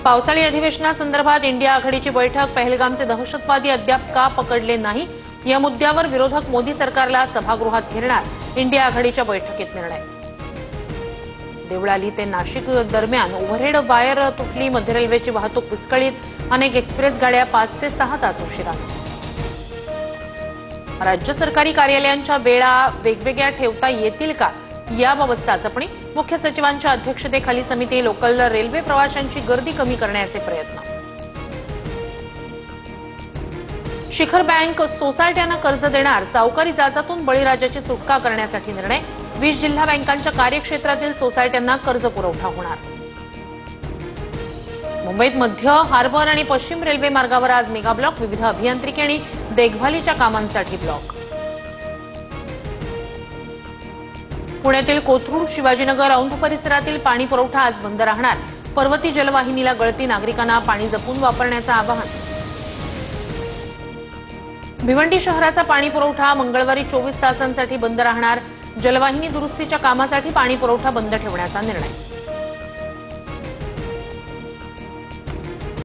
पावसाळी अधिवेशनासंदर्भात इंडिया आघाडीची बैठक, पहलगामचे दहशतवादी अद्याप का पकडले नाही या मुद्द्यावर विरोधक मोदी सरकारला सभागृहात घेणार, इंडिया आघाडीच्या बैठकीत निर्णय। देवळाली ते नाशिक दरम्यान ओव्हरहेड वायर तुटली, मध्य रेल्वेची वाहतूक विस्कळीत, अनेक एक्सप्रेस गाड्या 5 ते 6 तास उशिरा। राज्य सरकारी कार्यालयांच्या वेळा वेगवेगळ्या ठेवता येतील का याबाबत चाचपणी, मुख्य सचिवांच्या अध्यक्षतेखाली समिती, लोकल रेल्वे प्रवाशांची गर्दी कमी करण्याचे प्रयत्न। शिखर बँक सोसायट्यांना कर्ज देणार, सावकारी जाचातून बळीराजाची सुटका करण्यासाठी निर्णय, 20 जिल्हा बँकांच्या कार्यक्षेत्रातील सोसायट्यांना कर्ज पुरवठा होणार। मुंबईत मध्य, हार्बर आणि पश्चिम रेल्वे मार्गावर आज मेगा ब्लॉक, विविध अभियांत्रिकी आणि देखभालीच्या कामांसाठी ब्लॉक। पुण्यातील कोथरूड, शिवाजीनगर, औंध परिसरातील पाणी पुरवठा आज बंद राहणार, पर्वती जलवाहिनीला गळती, नागरिकांना पाणी जपून वापरण्याचं आवाहन। भिवंडी शहराचा पाणी पुरवठा मंगळवारी 24 तासांसाठी बंद राहणार, जलवाहिनी दुरुस्तीच्या कामासाठी पाणी पुरवठा बंद ठेवण्याचा निर्णय।